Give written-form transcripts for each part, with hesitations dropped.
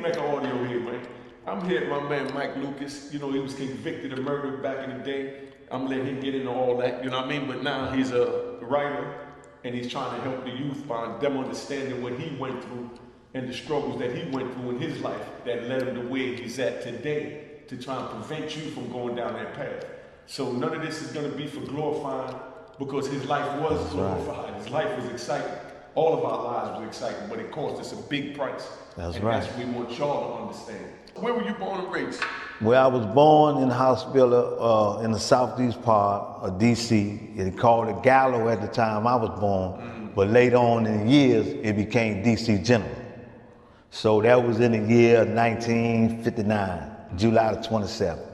make an audio here, man. I'm here with my man Mike Lucas. You know, he was convicted of murder back in the day. I'm letting him get into all that, you know what I mean? But now he's a writer, and he's trying to help the youth by them understanding what he went through and the struggles that he went through in his life that led him to where he's at today to try and prevent you from going down that path. So none of this is going to be for glorifying, because his life was glorified. His life was exciting. All of our lives were exciting, but it cost us a big price. That's and right. That's what we want y'all to understand. Where were you born and raised? Well, I was born in Hospital in the southeast part of D.C. They called it Gallo at the time I was born, but later on in the years, it became D.C. General. So that was in the year 1959, July the 27th.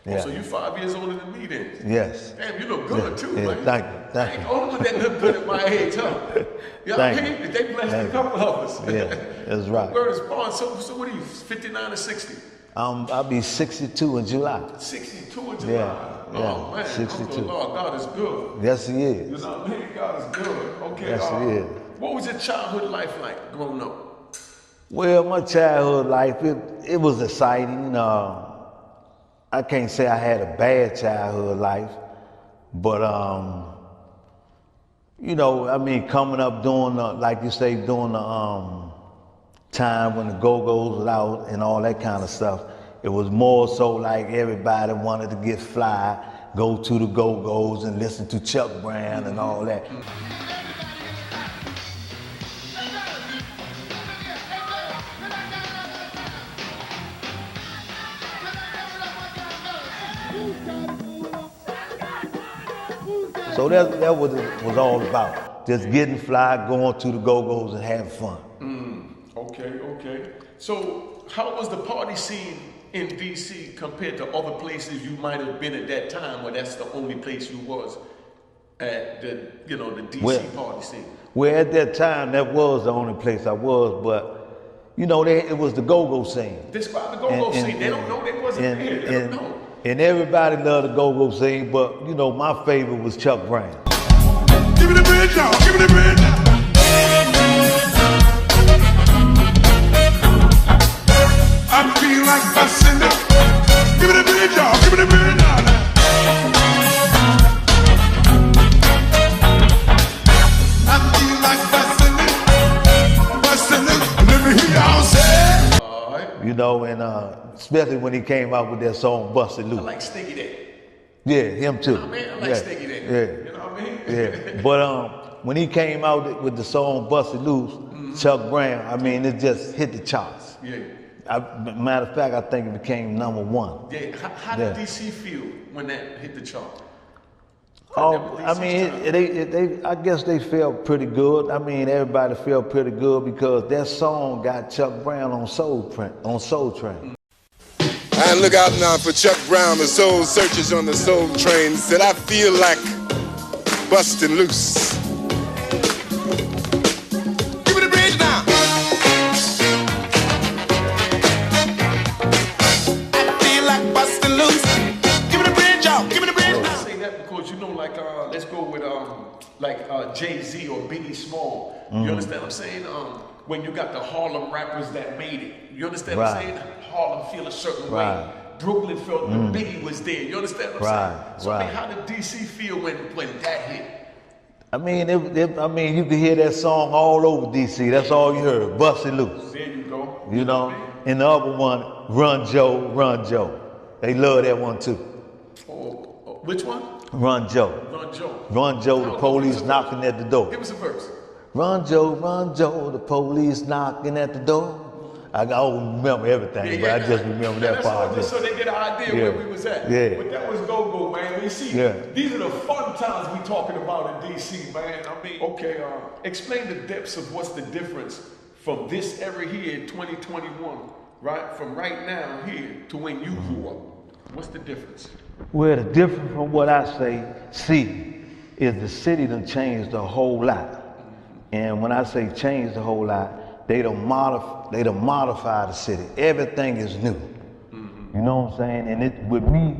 Yeah. So you're 5 years older than me then? Yes. Damn, you look good too, yeah, man. Thank you. I ain't the only one that look good at my age, huh? You know what I mean? They blessed a couple of us. Yeah, that's right. Word is born. So what are you, 59 or 60? I'll be 62 in July. 62 in July? Yeah, Oh yeah, man, 62. Oh, Lord, God is good. Yes, he is. You know what I mean? God is good. Okay. Yes, he is. What was your childhood life like growing up? Well, my childhood life, it was exciting. I can't say I had a bad childhood life, but you know, I mean, coming up during like you say, during the time when the Go-Go's was out and all that kind of stuff, it was more so like everybody wanted to get fly, go to the Go-Go's and listen to Chuck Brown and all that. So that was it was all about. Just getting fly, going to the Go-Go's and having fun. Okay. So how was the party scene in DC compared to other places you might have been at that time, or that's the only place you was at the DC party scene? Well, at that time, that was the only place I was, but you know, it was the Go-Go scene. Describe the Go-Go scene. They don't know, they wasn't there. They don't know. And everybody loved the Go-Go scene, but you know, my favorite was Chuck Brown. Give me the bridge now, give me the bridge now. I feel like busting up. Give me the bridge now, give me the bridge now. I feel like busting it. Let me hear y'all say. All right. You know, and especially when he came out with that song "Busted Loose." I like Stiggy Day. Yeah, him too. You know what I mean? I like Stiggy Day. Yeah. You know what I mean? Yeah, but when he came out with the song "Busted Loose," Chuck Brown, I mean, it just hit the charts. Yeah. Matter of fact, I think it became #1. Yeah. How did DC feel when that hit the chart? Oh, I mean, I guess they felt pretty good. I mean, everybody felt pretty good because that song got Chuck Brown on Soul Train. And look out now for Chuck Brown, the soul searchers on the soul train. Said, I feel like busting loose. Give me the bridge now. I feel like busting loose. Give me the bridge, y'all. Give me the bridge now. I say that because you know, like, let's go with Jay-Z or Biggie Small. You understand what I'm saying? When you got the Harlem rappers that made it. You understand what I'm saying? Harlem feel a certain way. Brooklyn felt when Biggie was there. You understand what I'm saying? So I mean, how did DC feel when that hit? I mean, you could hear that song all over DC. That's all you heard. Busted Loose. There you go. You know? And the other one, Run Joe, Run Joe. They love that one too. Oh, which one? Run Joe. Run Joe. Run Joe, the police knocking at the door. Give us a verse. Run Joe, the police knocking at the door. I don't remember everything, but I just remember that part. Just so they get an idea where we was at. Yeah. But that was Go-Go, man. You see, these are the fun times we talking about in DC, man. I mean, okay, explain the depths of what's the difference from this era here, 2021, right? From right now here to when you grew up. What's the difference? Well, the difference from what I see is the city done changed a whole lot. And when I say changed a whole lot, they done modify the city. Everything is new. You know what I'm saying? And with me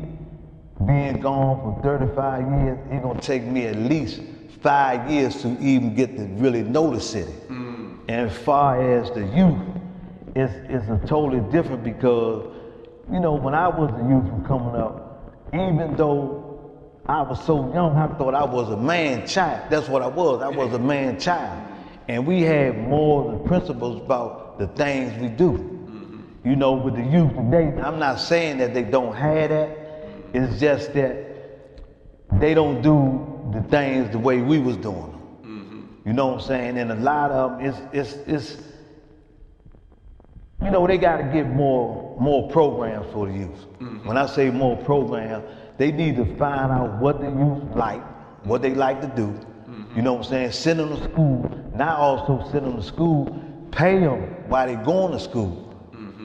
being gone for 35 years, it's gonna take me at least 5 years to even get to really know the city. And as far as the youth, it's a totally different because, you know, when I was a youth coming up, even though I was so young, I thought I was a man child. That's what I was. I was a man child. And we had more of the principles about the things we do. You know, with the youth today, I'm not saying that they don't have that. It's just that they don't do the things the way we was doing them. You know what I'm saying? And a lot of them, it's you know, they got to get more programs for the youth. When I say more programs, they need to find out what the youth like, what they like to do. You know what I'm saying? Send them to school. Not also send them to school, pay them while they going to school.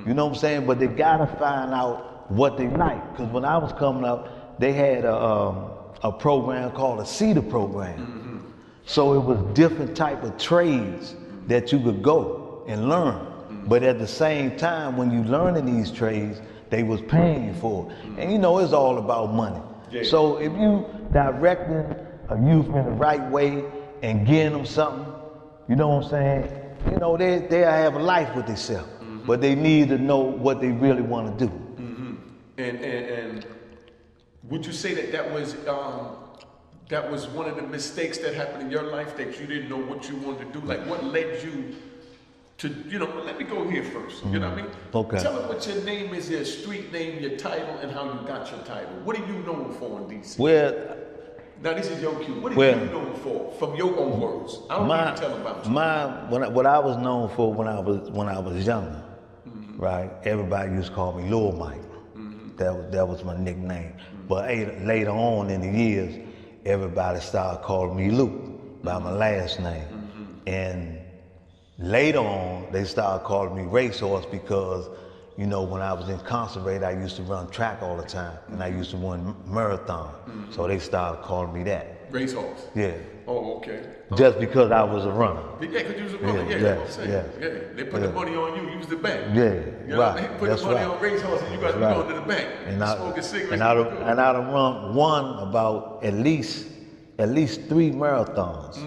You know what I'm saying? But they got to find out what they like. Because when I was coming up, they had a program called a CETA program. So it was different type of trades that you could go and learn. But at the same time, when you learning these trades, they was paying you for it. And you know, it's all about money. So if you directing a youth in the right way and getting them something, you know what I'm saying? You know, they have a life with themselves. But they need to know what they really want to do. And would you say that was one of the mistakes that happened in your life, that you didn't know what you wanted to do? Like, what led you to, you know, let me go here first. You know what I mean? Okay. Tell them what your name is, your street name, your title, and how you got your title. What are you known for in DC? Well, now this is your cue. What are you known for, from your own words? I don't need to tell about you. What I was known for when I was younger, right? Everybody used to call me Lil Mike. That was my nickname. But later on in the years, everybody started calling me Luke by my last name. And later on, they started calling me Racehorse because, you know, when I was incarcerated, I used to run track all the time, and I used to run marathon. So they started calling me that. Racehorse? Yeah. Oh, okay. Just because I was a runner. Yeah, because you was a runner. Yeah, that's what I'm saying. Yeah. They put the money on you. You was the bank. Yeah, you know right. They put the money on Racehorse, and you got to go to the bank. And smoking cigarettes. And I done won about at least 3 marathons.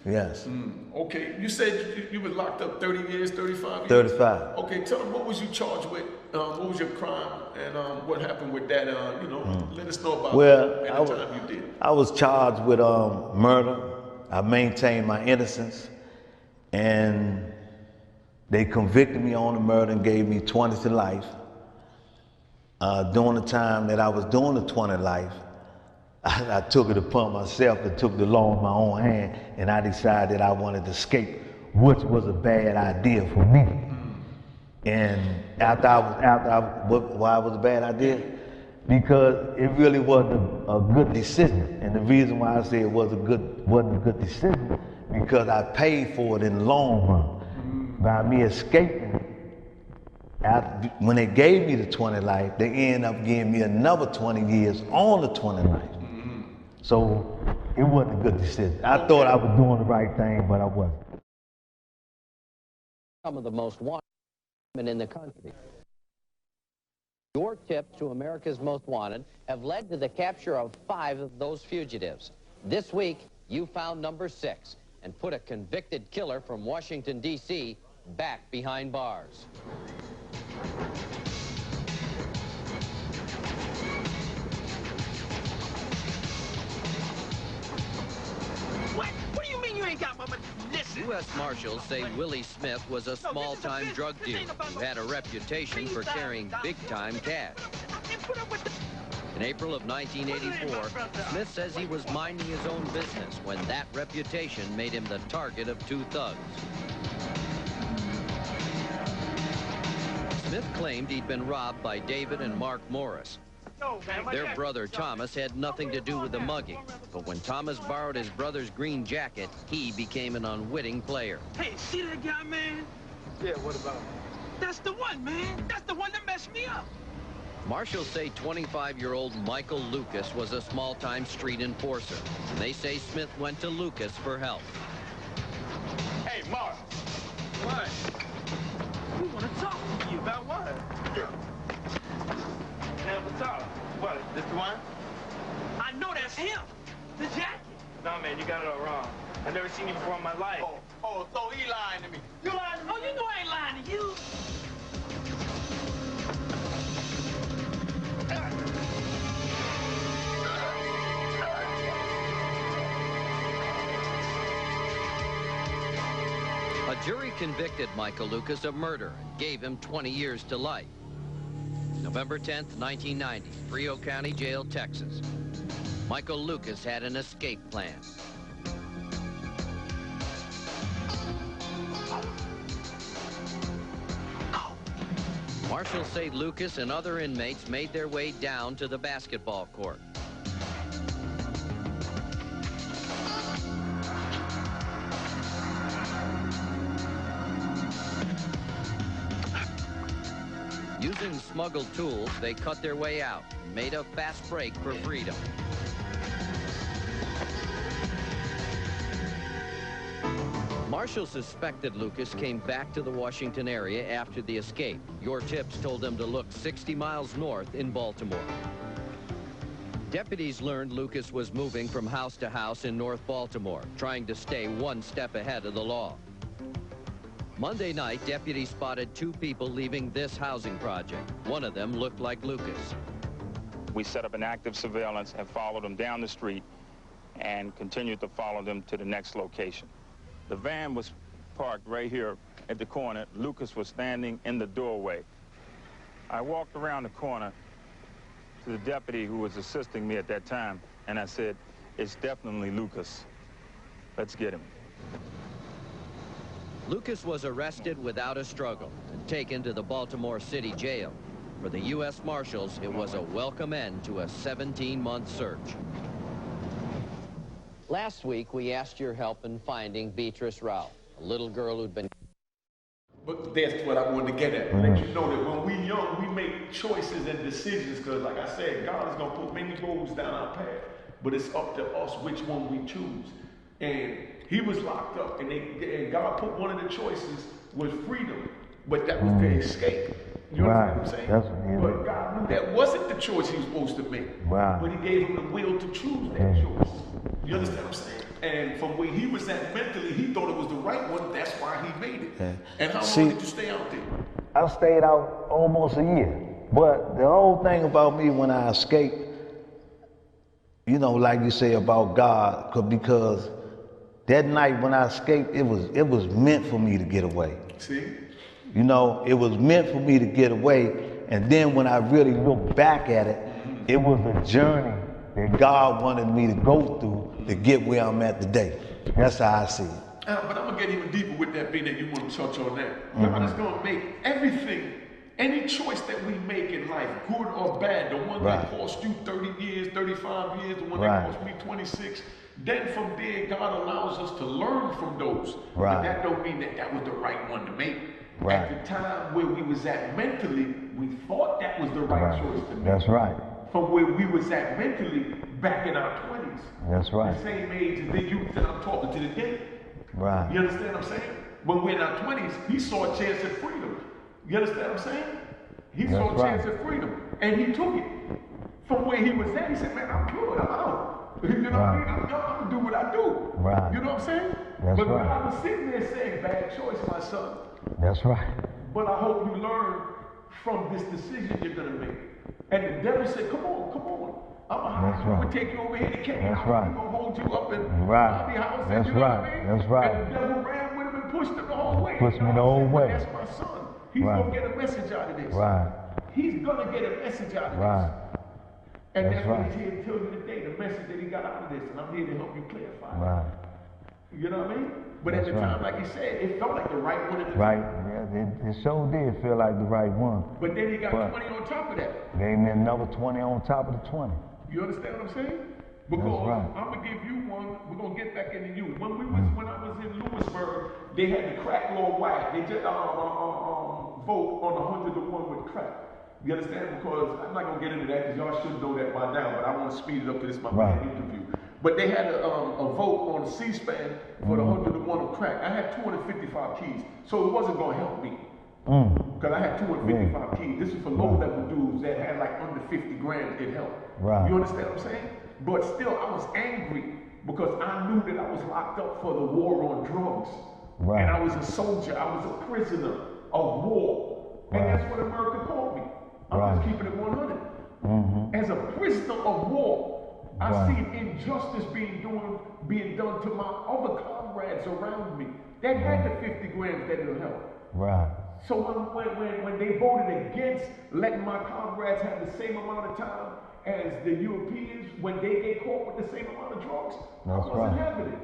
Yes. Okay, you said you were locked up 30 years, 35 years? 35. Okay, tell them, what was you charged with? What was your crime? And what happened with that? You know, let us know about the time you did. I was charged with murder. I maintained my innocence. And they convicted me on the murder and gave me 20 to life. During the time that I was doing the 20 life, I took it upon myself and took the law in my own hand, and I decided I wanted to escape, which was a bad idea for me. And why it was a bad idea? Because it really wasn't a good decision. And the reason why I say it wasn't a good decision, because I paid for it in the long run. By me escaping, when they gave me the 20 life, they ended up giving me another 20 years on the 20 life. So it wasn't a good decision. I thought I was doing the right thing, but I wasn't. Some of the most wanted women in the country. Your tips to America's Most Wanted have led to the capture of 5 of those fugitives. This week, you found number 6 and put a convicted killer from Washington, D.C. back behind bars. What do you mean you ain't got my money? Listen. U.S. Marshals say Willie Smith was a small-time drug dealer who had a reputation for carrying big-time cash. In April of 1984, Smith says he was minding his own business when that reputation made him the target of 2 thugs. Smith claimed he'd been robbed by David and Mark Morris. Their brother Thomas had nothing to do with the mugging, but when Thomas borrowed his brother's green jacket, he became an unwitting player. Hey, see that guy, man? Yeah, what about him? That's the one, man. That's the one that messed me up. Marshals say 25-year-old Michael Lucas was a small-time street enforcer, and they say Smith went to Lucas for help. Hey, Mark. What? We want to talk to you. About what? Never talk. What, this the one? I know that's him. The jacket. No, man, you got it all wrong. I never seen you before in my life. Oh, so he lying to me. You lying? Oh, you know I ain't lying to you. A jury convicted Michael Lucas of murder and gave him 20 years to life. November 10th, 1990, Frio County Jail, Texas. Michael Lucas had an escape plan. Marshals say Lucas and other inmates made their way down to the basketball court. Using smuggled tools, they cut their way out and made a fast break for freedom. Marshals suspected Lucas came back to the Washington area after the escape. Your tips told them to look 60 miles north in Baltimore. Deputies learned Lucas was moving from house to house in North Baltimore, trying to stay one step ahead of the law. Monday night, deputies spotted two people leaving this housing project. One of them looked like Lucas. We set up an active surveillance and followed them down the street and continued to follow them to the next location. The van was parked right here at the corner. Lucas was standing in the doorway. I walked around the corner to the deputy who was assisting me at that time, and I said, "It's definitely Lucas. Let's get him." Lucas was arrested without a struggle and taken to the Baltimore City Jail. For the U.S. Marshals, it was a welcome end to a 17-month search. Last week, we asked your help in finding Beatrice Rao, a little girl who'd been... But that's what I wanted to get at. Let you know that when we young, we make choices and decisions because, like I said, God is going to put many roads down our path. But it's up to us which one we choose. And he was locked up, and God put one of the choices was freedom, but that was the escape. You understand what I'm saying? But God knew that wasn't the choice he was supposed to make. But he gave him the will to choose that choice. You understand what I'm saying? And from where he was at mentally, he thought it was the right one. That's why he made it. And how long did you stay out there? I stayed out almost a year. But the whole thing about me when I escaped, you know, like you say about God, because that night when I escaped, it was meant for me to get away. See? You know, it was meant for me to get away. And then when I really look back at it, it was a journey that God wanted me to go through to get where I'm at today. That's how I see it. But I'm going to get even deeper with that being that you want to touch on that. God is going to make everything, any choice that we make in life, good or bad, the one that cost you 30 years, 35 years, the one that cost me 26, then from there, God allows us to learn from those. But that don't mean that that was the right one to make. At the time where we was at mentally, we thought that was the right choice to make. That's right. From where we was at mentally back in our 20s. That's right. The same age as the youth that I'm talking to today. Right. You understand what I'm saying? When we're in our 20s, he saw a chance at freedom. You understand what I'm saying? He saw a chance at freedom. And he took it. From where he was at, he said, man, I'm good, I'm out. You know what I mean? I'm going to do what I do. Right. You know what I'm saying? That's but right. I was sitting there saying, bad choice, my son. That's right. But I hope you learn from this decision you're going to make. And the devil said, come on. I'm going to take you over here to Kenny House. I'm going to hold you up in Bobby House. That's you know right. What I mean? That's right. And the devil ran with him and pushed him the whole way. Pushed me the whole way. That's my son. He's going to get a message out of this. Right. He's going to get a message out of this. And that's what he's here to tell you today, the message that he got out of this. And I'm here to help you clarify. Right. You know what I mean? But at the time, like he said, it felt like the right one at the time. Right. It sure did feel like the right one. But then he got 20 on top of that. Gave me another 20 on top of the 20. You understand what I'm saying? Because I'm going to give you one, we're going to get back into you. When I was in Lewisburg, they had the crack law whack. They just vote on 100 to 1 with crack. You understand? Because I'm not going to get into that because y'all should know that by now, but I want to speed it up because it's my interview. But they had a vote on C-SPAN for the 100 to 1 of crack. I had 255 keys, so it wasn't going to help me. Because I had 255 keys. This is for low-level dudes that had like under 50 grand, it helped. You understand what I'm saying? But still, I was angry because I knew that I was locked up for the war on drugs. Right. And I was a soldier. I was a prisoner of war. And Right. that's what America called me. I'm Right. just keeping it 100. As a prisoner of war, I Right. seen injustice being done to my other comrades around me. That had the 50 grams that it'll help. Right. So when they voted against letting my comrades have the same amount of time as the Europeans when they get caught with the same amount of drugs, That's I wasn't right. having it.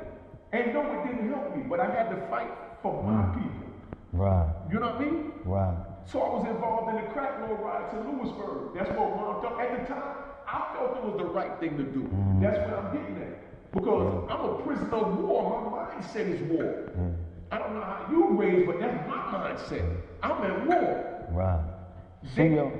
And no, it didn't help me, but I had to fight for my people. Right. You know what I mean? Right. So I was involved in the crack law riots in Lewisburg. That's what wound up. At the time, I felt it was the right thing to do. That's what I'm getting at. Because I'm a prisoner of war. My mindset is war. I don't know how you raised, but that's my mindset. I'm at war. Right. They- See, yo.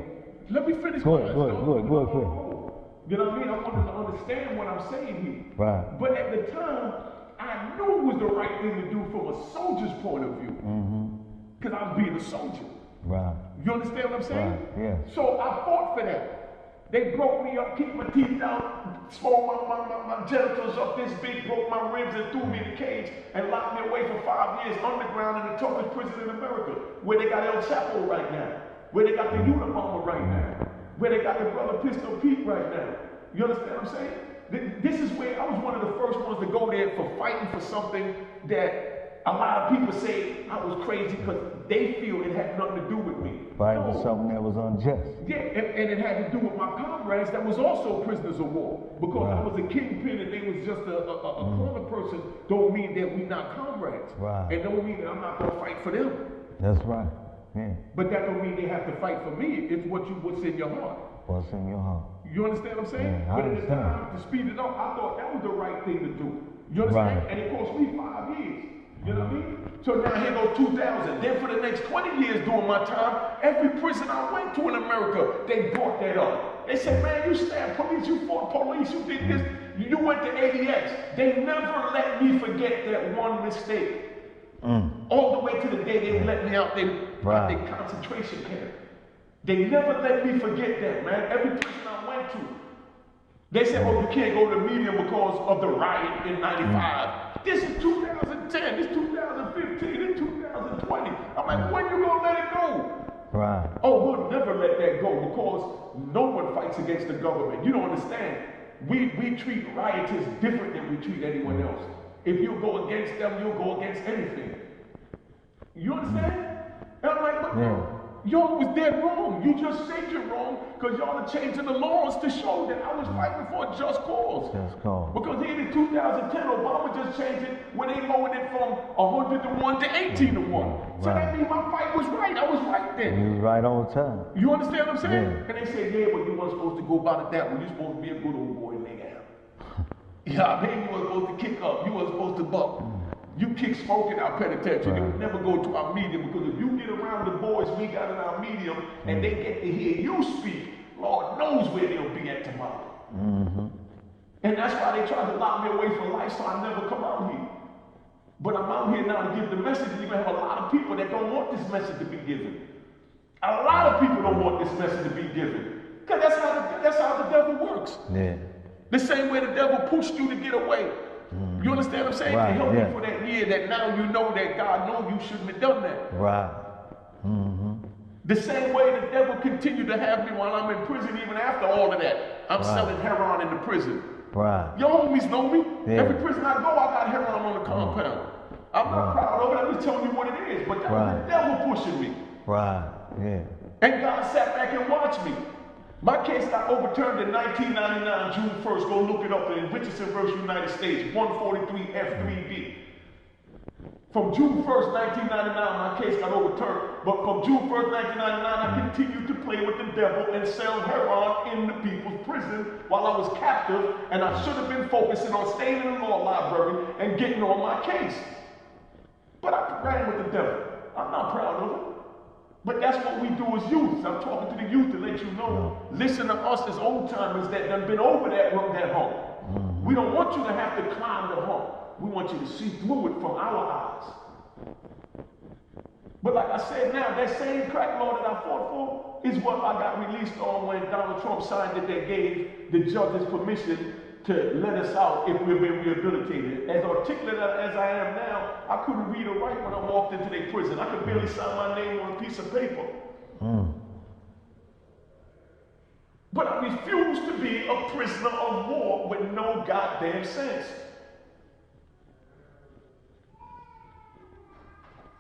Let me finish. Go my ahead, go ahead, story. go ahead, go ahead. You know what I mean? I want them to understand what I'm saying here. Right. But at the time, I knew it was the right thing to do from a soldier's point of view. Because I was being a soldier. Right. You understand what I'm saying? Right, yeah. So I fought for that. They broke me up, kicked my teeth out, swole my genitals up this big, broke my ribs and threw me in a cage and locked me away for 5 years underground in the toughest prison in America, where they got El Chapo right now, where they got the Unabomber right now, where they got the brother Pistol Pete right now. You understand what I'm saying? This is where I was one of the first ones to go there for fighting for something that a lot of people say I was crazy because they feel it had nothing to do with me. Fighting No. for something that was unjust. Yeah, and it had to do with my comrades that was also prisoners of war. Because I Right. was a kingpin and they was just a corner person, don't mean that we not comrades. Right. And don't mean that I'm not gonna fight for them. That's right. Yeah. But that don't mean they have to fight for me. It's what's in your heart. What's in your heart? You understand what I'm saying? Yeah, I but at the understand. time, to speed it up, I thought that was the right thing to do. You understand? Right. And it cost me 5 years. You know what I mean? So now here goes 2000. Then for the next 20 years during my time, every prison I went to in America, they brought that up. They said, man, you stabbed police, you fought police, you did this, you went to ADX. They never let me forget that one mistake. All the way to the day they let me out their Right. concentration camp. They never let me forget that, man. Every prison I went to, they said, oh, you can't go to the medium because of the riot in 95. This is 2010, this is 2015, this is 2020. I'm like, when you gonna let it go? Right. Oh, we'll never let that go because no one fights against the government. You don't understand. We treat rioters different than we treat anyone else. If you go against them, you'll go against anything. You understand? And I'm like, but Yeah. y'all was dead wrong. You just said you're wrong because y'all are changing the laws to show that I was fighting for a just cause. Just cause. Because here in 2010, Obama just changed it when they lowered it from 100 to 1 to 18 to 1. So Right. that means my fight was right. I was right then. You was right on time. You understand what I'm saying? Yeah. And they say, yeah, but you weren't supposed to go about it that way. You're supposed to be a good old boy, nigga. Yeah, I mean, you weren't supposed to kick up. You weren't supposed to buck. You kick smoking our penitentiary. You would never go to our medium because if you get around the boys we got in our medium and they get to hear you speak, Lord knows where they'll be at tomorrow. And that's why they tried to lock me away for life so I never come out here. But I'm out here now to give the message. And you have a lot of people that don't want this message to be given. A lot of people don't want this message to be given. Because that's how the devil works. Yeah. The same way the devil pushed you to get away. You understand what I'm saying? Right, To help yeah. you for that year that now you know that God knows you shouldn't have done that. Right. The same way the devil continued to have me while I'm in prison even after all of that. I'm selling heroin in the prison. Right. Your homies know me. Yeah. Every prison I go, I got heroin on the compound. I'm not proud of it. I'm just telling you what it is. But that was the devil pushing me. Right. Yeah. And God sat back and watched me. My case got overturned in 1999, June 1st. Go look it up in Richardson versus United States, 143 F3B. From June 1st, 1999, my case got overturned. But from June 1st, 1999, I continued to play with the devil and sell heroin in the people's prison while I was captive. And I should have been focusing on staying in the law library and getting on my case. But I ran with the devil. I'm not proud of it. But that's what we do as youth. I'm talking to the youth to let you know. Listen to us as old timers that done been over that hump. We don't want you to have to climb the hump. We want you to see through it from our eyes. But like I said now, that same crack law that I fought for is what I got released on when Donald Trump signed it that gave the judges permission to let us out if we've been rehabilitated. As articulate as I am now, I couldn't read or write when I walked into their prison. I could barely sign my name on a piece of paper. But I refuse to be a prisoner of war with no goddamn sense.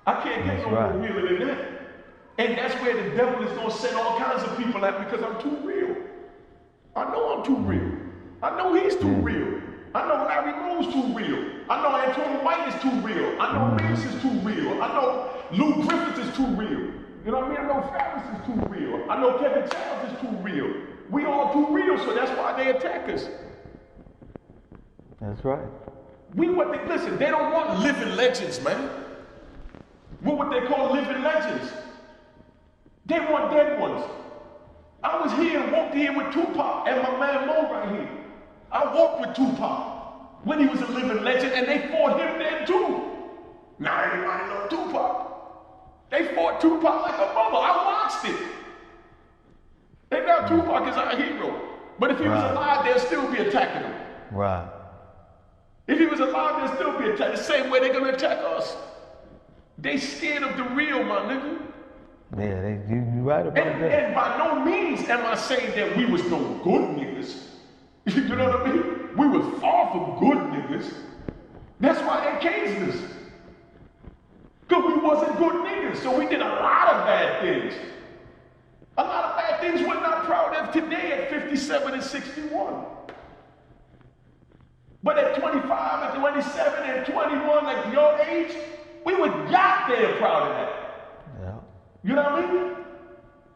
I can't get no more realer than that. And that's where the devil is going to send all kinds of people at me because I'm too real. I know I'm too real. I know he's too real. I know Larry Moe's too real. I know Antoine White is too real. I know Mace is too real. I know Lou Griffith is too real. You know what I mean? I know Ferris is too real. I know Kevin Childs is too real. We all too real, so that's why they attack us. That's right. Listen, they don't want living legends, man. What they call living legends. They want dead ones. I was here, walked here with Tupac and my man Mo right here. I walked with Tupac when he was a living legend, and they fought him then too. Now everybody knows Tupac. They fought Tupac like a mother. I watched it. And now Tupac is our hero. But if he was alive, they'll still be attacking him. Right. If he was alive, they'll still be attacking. The same way they're gonna attack us. They scared of the real, my nigga. Yeah, you right about that. And by no means am I saying that we was no good niggas. You know what I mean? We was far from good niggas. That's why they cased us. Because we wasn't good niggas. So we did a lot of bad things. A lot of bad things we're not proud of today at 57 and 61. But at 25, at 27, and 21, like your age, we were goddamn proud of that. Yeah. You know what I mean?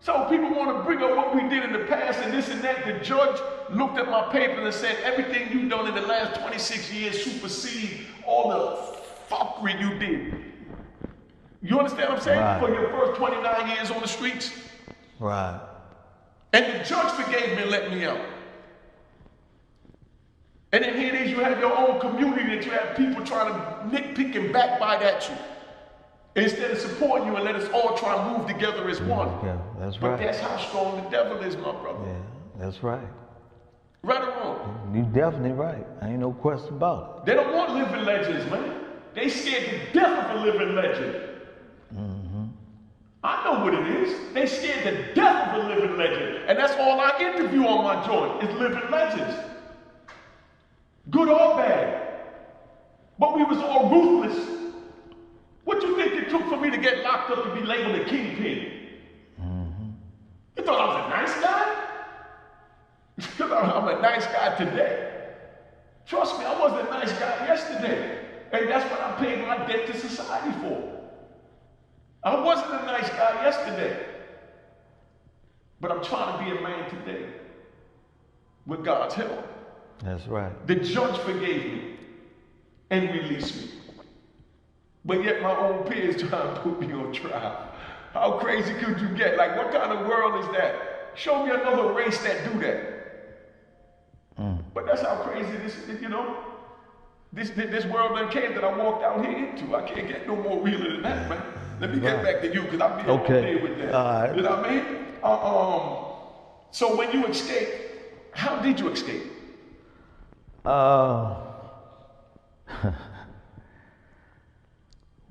So people want to bring up what we did in the past and this and that. The judge looked at my paper and said, everything you've done in the last 26 years supersede all the fuckery you did. You understand what I'm saying? Right. For your first 29 years on the streets. Right. And the judge forgave me and let me out. And then here it is, you have your own community that you have people trying to nitpick and backbite at you. Instead of supporting you and let us all try and move together as one. Yeah, that's but right. That's how strong the devil is, my brother. Yeah, that's right. Right or wrong? You definitely right. Ain't no question about it. They don't want living legends, man. They scared to death of a living legend. I know what it is. They scared to death of a living legend. And that's all I interview on my joint is living legends. Good or bad. But we was all ruthless. What you think it took for me to get locked up and be labeled a kingpin? You thought I was a nice guy? Because I'm a nice guy today. Trust me, I wasn't a nice guy yesterday. And that's what I paid my debt to society for. I wasn't a nice guy yesterday. But I'm trying to be a man today. With God's help. That's right. The judge forgave me and released me. But yet my own peers trying to put me on trial. How crazy could you get? Like, what kind of world is that? Show me another race that do that. But that's how crazy this is, you know? This world that came that I walked out here into. I can't get no more realer than that, man. Let me get back to you, because I'll be all day with that. Right. You know what I mean? So when you escaped, how did you escape?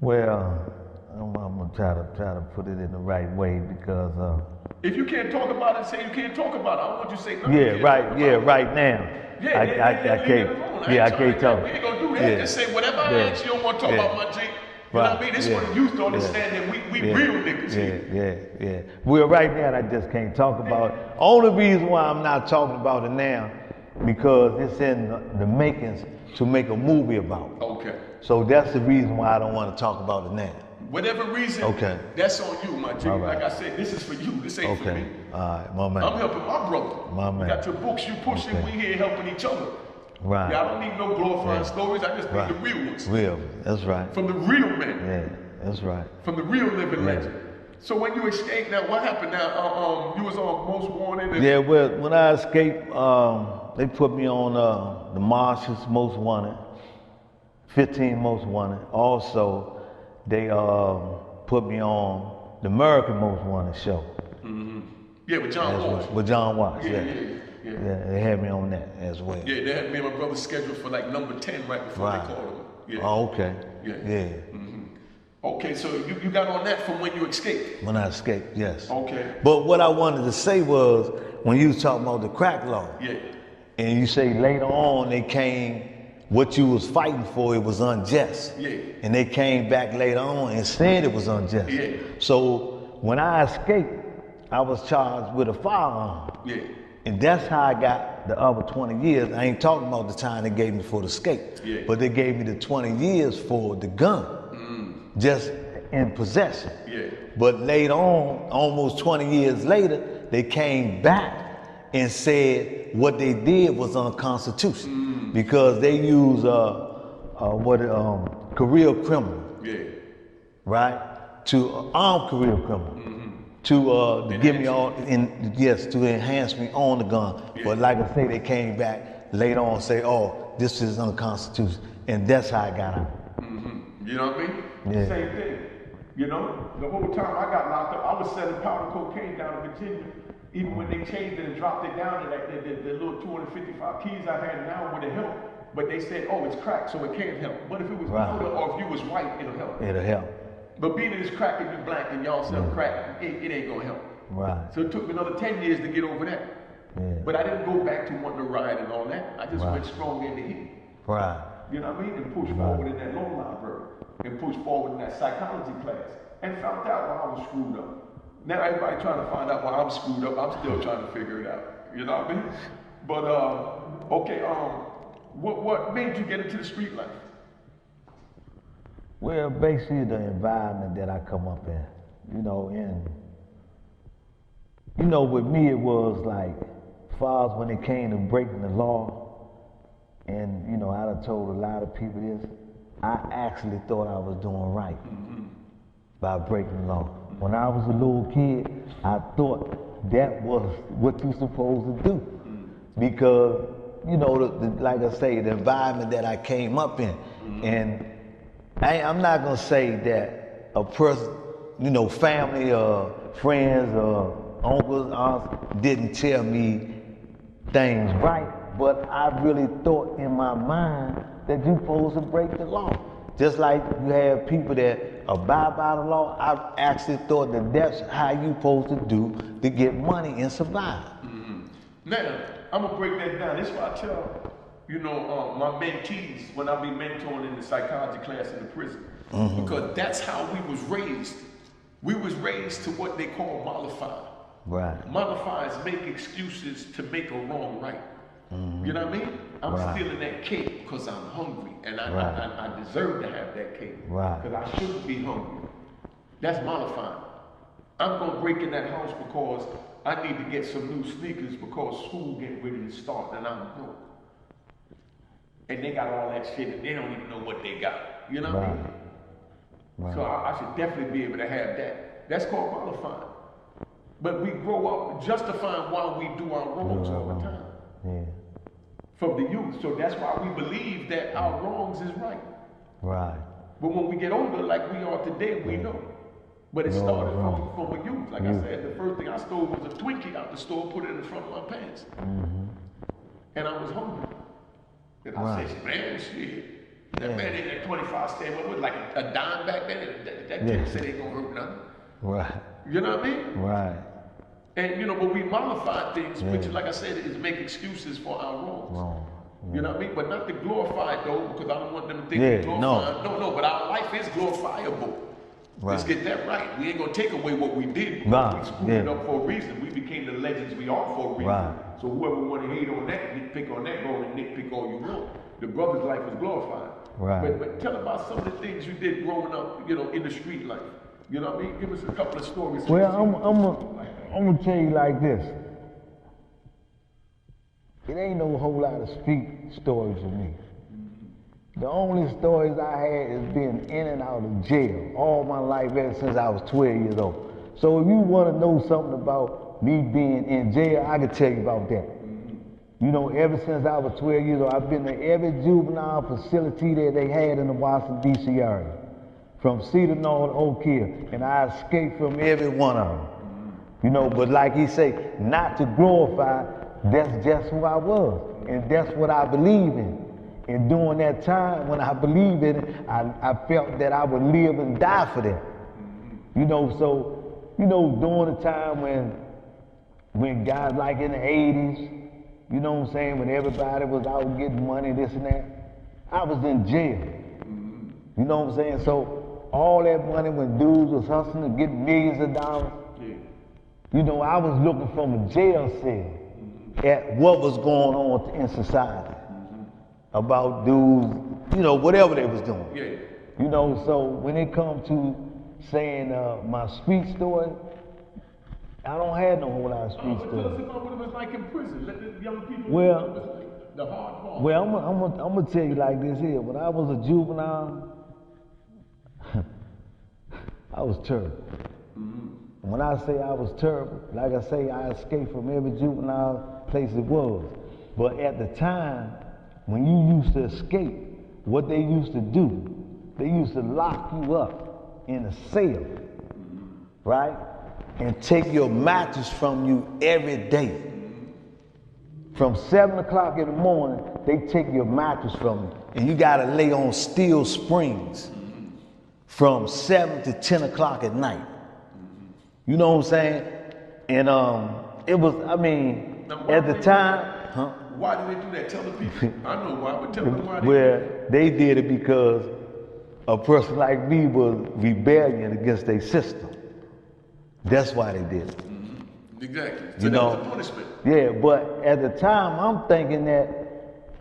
Well, I'm gonna try to put it in the right way because. If you can't talk about it, say you can't talk about it. I don't want you to say nothing. Yeah, right. Yeah, right now. I can't. Yeah, I can't talk. We ain't gonna do that. Yeah. Just say whatever I ask you. Don't want to talk about my G. You know what I mean? This is what the youth don't understand that we real niggas here. Yeah. Well, right now I just can't talk about it. Only reason why I'm not talking about it now, because it's in the makings to make a movie about it. Okay. So that's the reason why I don't want to talk about it now. Whatever reason, okay, that's on you, my G. Right. Like I said, this is for you. This ain't for me. All right, my man. I'm helping my brother. My man. Got your books, you pushing, we here helping each other. Right. Yeah, I don't need no glorifying stories. I just need the real ones. Real. That's right. From the real men. Yeah, that's right. From the real living legend. So when you escaped, now what happened? Now you was on Most Wanted. Yeah, well, when I escaped, they put me on the Marshals Most Wanted, 15 Most Wanted. Also, they put me on the American Most Wanted show. Yeah, with John Watts. With John Watts, yeah. yeah. They had me on that as well. Yeah, they had me and my brother scheduled for like number 10 right before Right. they called him. Yeah. Oh, okay. Yeah. Yeah. Okay, so you got on that from when you escaped. When I escaped, yes. Okay. But what I wanted to say was, when you was talking about the crack law, Yeah. and you say later on they came, what you was fighting for, it was unjust. Yeah. And they came back later on and said it was unjust. Yeah. So when I escaped, I was charged with a firearm. Yeah. And that's how I got the other 20 years. I ain't talking about the time they gave me for the escape. Yeah. But they gave me the 20 years for the gun. Just in possession. Yeah. But later on, almost 20 years later, they came back and said what they did was unconstitutional because they used career criminal, Yeah. right, to armed career criminal. To give me all, to enhance me on the gun. Yeah. But like I say, they came back later on and say, oh, this is unconstitutional. And that's how I got out. You know what I mean? Yeah. Same thing. You know, the whole time I got locked up, I was selling powder cocaine down in Virginia. Even when they changed it and dropped it down to like the little 255 keys I had now would have helped. But they said, oh, it's crack, so it can't help. But if it was powder or if you was white, it'll help. It'll help. But being it's crack and you black and y'all sell crack, it ain't gonna help. Right. So it took me another 10 years to get over that. Yeah. But I didn't go back to wanting to ride and all that. I just went strong in the heat. Right. You know what I mean? And push forward in that law library. And push forward in that psychology class. And found out why I was screwed up. Now everybody trying to find out why I'm screwed up. I'm still trying to figure it out. You know what I mean? But okay, what made you get into the street life? Well, basically the environment that I come up in, you know, and you know, with me it was like, as far as when it came to breaking the law, and you know, I done told a lot of people this, I actually thought I was doing right by breaking the law. When I was a little kid, I thought that was what you're supposed to do. Because, you know, like I say, the environment that I came up in, and I'm not gonna say that a person, you know, family or friends or uncles, aunts didn't tell me things right, but I really thought in my mind that you're supposed to break the law. Just like you have people that abide by the law, I actually thought that that's how you're supposed to do to get money and survive. Now, I'm gonna break that down. This is why I tell, you know, my mentees when I be mentoring in the psychology class in the prison, because that's how we was raised. We was raised to what they call mollify. Right. Mollify is make excuses to make a wrong right. You know what I mean? I'm stealing that cake because I'm hungry, and I deserve to have that cake. Right. Because I shouldn't be hungry. That's mollifying. I'm gonna break in that house because I need to get some new sneakers because school getting ready to start and I'm broke. And they got all that shit and they don't even know what they got. You know what I mean? Right. So I should definitely be able to have that. That's called mollifying. But we grow up justifying why we do our wrongs all the time. Yeah. From the youth. So that's why we believe that our wrongs is right. Right. But when we get older, like we are today, we know. But it started from a youth. Like I said, the first thing I stole was a Twinkie out the store, put it in the front of my pants. And I was hungry. And I said, man, shit. That man in that 25 stand up with like a dime back then. That kid said ain't gonna hurt nothing. Right. You know what I mean? Right. And you know, but we mollify things, which like I said, is make excuses for our wrongs. You know what I mean? But not to glorify it though, because I don't want them to think we glorify. No, but our life is glorifiable. Let's get that right. We ain't gonna take away what we did. We screwed it up for a reason. We became the legends we are for a reason. So whoever want to hate on that, nitpick on that, go and nitpick all you want. The brother's life was glorified. But tell about some of the things you did growing up, you know, in the street life. You know what I mean? Give us a couple of stories. Well, I'm gonna tell you like this. It ain't no whole lot of street stories for me. The only stories I had is being in and out of jail all my life ever since I was 12 years old. So if you want to know something about me being in jail, I can tell you about that. You know, ever since I was 12 years old, I've been to every juvenile facility that they had in the Washington, D.C. area. From Cedar Knoll to Oak Hill, and I escaped from every one of them. You know, but like he say, not to glorify, that's just who I was, and that's what I believe in. And during that time, when I believed in it, I felt that I would live and die for that. You know, so, you know, during the time when guys like in the 80s, you know what I'm saying, when everybody was out getting money, this and that, I was in jail. You know what I'm saying? So all that money when dudes was hustling to get millions of dollars, you know, I was looking from a jail cell at what was going on in society about dudes, you know, whatever they was doing. You know, so when it comes to saying my street story, I don't have no whole lot of street story. Tell us about what it was like in prison. Let the young people Well, know the hard part. Well, I'm gonna tell you like this here. When I was a juvenile, I was terrible. When I say I was terrible, like I say, I escaped from every juvenile place it was. But at the time, when you used to escape, what they used to do, they used to lock you up in a cell, right? And take your mattress from you every day. From 7 o'clock in the morning, they take your mattress from you, and you gotta lay on steel springs from 7 to 10 o'clock at night. You know what I'm saying? And it was, I mean, at the time, why did they do that? Tell the people. I know why, but tell them why they did it because a person like me was rebellion against their system. That's why they did it. Exactly. So you that know, was a punishment. Yeah, but at the time, I'm thinking that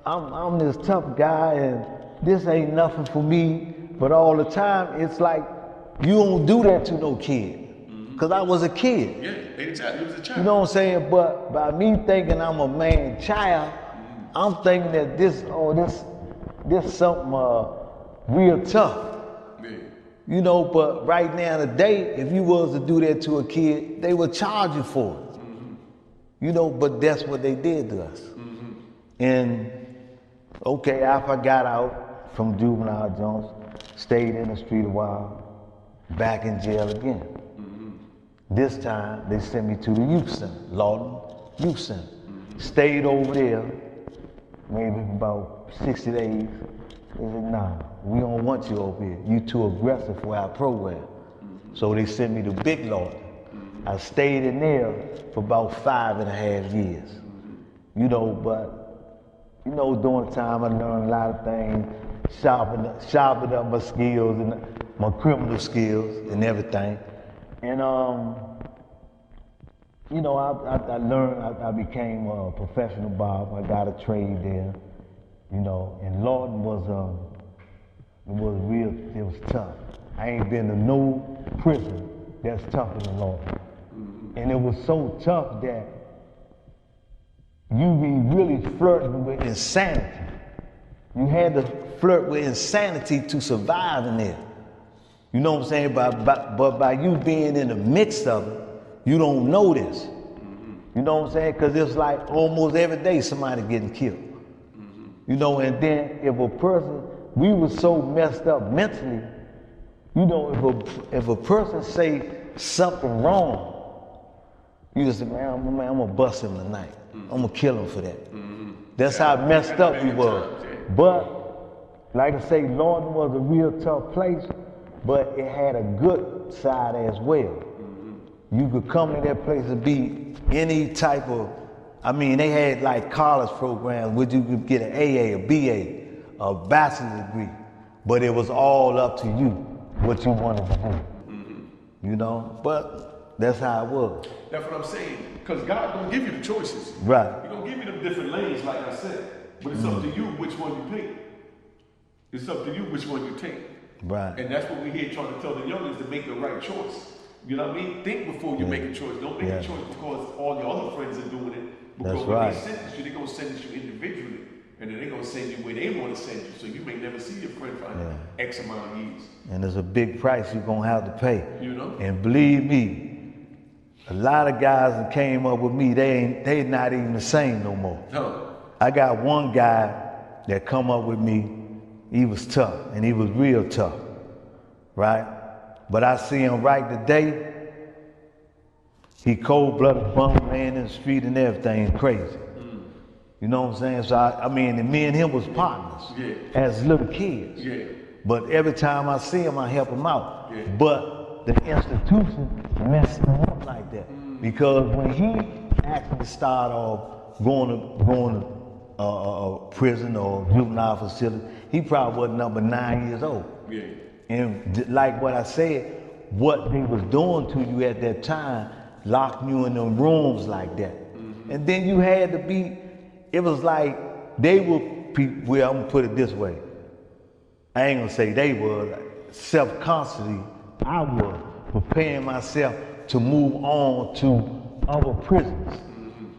I'm this tough guy and this ain't nothing for me. But all the time, it's like, you don't do that to no kid. Because I was a kid. Yeah, exactly. He was a child. You know what I'm saying? But by me thinking I'm a man child, I'm thinking that this something real tough. Yeah. You know, but right now today, if you was to do that to a kid, they would charge you for it. You know, but that's what they did to us. And okay, after I got out from juvenile Jones, stayed in the street a while, back in jail again. This time, they sent me to the youth center, Lawton Youth Center. Stayed over there, maybe about 60 days. They said, nah, we don't want you over here. You too aggressive for our program. So they sent me to Big Lawton. I stayed in there for about 5.5 years. You know, but, you know, during the time I learned a lot of things, sharpened up my skills and my criminal skills and everything. And, you know, I learned, I became a professional barber. I got a trade there, you know, and Lawton it was tough. I ain't been to no prison that's tougher than Lawton. And it was so tough that you be really flirting with insanity. You had to flirt with insanity to survive in there. You know what I'm saying? But by you being in the mix of it, you don't know this. You know what I'm saying? Because it's like almost every day somebody getting killed. You know, and then if a person, we were so messed up mentally, you know, if a person say something wrong, you just say, man, I'm gonna bust him tonight. I'm gonna kill him for that. That's how messed up we were. But, like I say, Lawton was a real tough place, but it had a good side as well. You could come to that place and be any type of, I mean, they had like college programs where you could get an AA, a BA, a bachelor's degree, but it was all up to you, what you wanted to do. You know, but that's how it was. That's what I'm saying, because God don't give you the choices. Right. He don't give you the different lanes, like I said, but it's up to you which one you pick. It's up to you which one you take. Right. And that's what we're here trying to tell the youngins, to make the right choice. You know what I mean? Think before you make a choice. Don't make a choice because all your other friends are doing it. Because That's when right. they sentence you, they're going to sentence you individually. And then they're going to send you where they want to send you. So you may never see your friend for X amount of years. And there's a big price you're going to have to pay. You know? And believe me, a lot of guys that came up with me, they not even the same no more. No. I got one guy that come up with me, he was tough, and he was real tough, right? But I see him right today, he cold-blooded bum, laying in the street and everything, crazy. You know what I'm saying? So I mean, and me and him was partners as little kids. Yeah. But every time I see him, I help him out. Yeah. But the institution messed him up like that. Because when he actually started off going to prison or juvenile facility, he probably was number 9 years old. Yeah. And like what I said, what they was doing to you at that time, locking you in them rooms like that. And then you had to be, it was like they were, well, I'm gonna put it this way. I ain't gonna say they were, self-consciously, I was preparing myself to move on to other prisons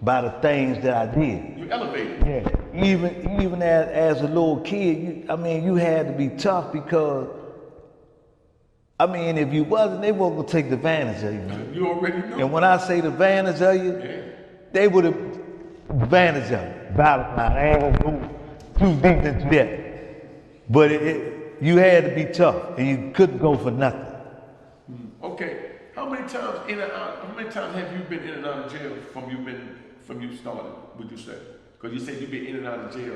by the things that I did. You elevated. Yeah, even as a little kid, you had to be tough because, I mean, if you wasn't, they weren't gonna take advantage of you, man. You already know. And when I say the advantage of you, they would have advantage of you. Bottom line, I ain't gonna go too deep into that. But you had to be tough, and you couldn't go for nothing. Okay. How many times in and out? How many times have you been in and out of jail from you started? Would you say? Because you said you've been in and out of jail.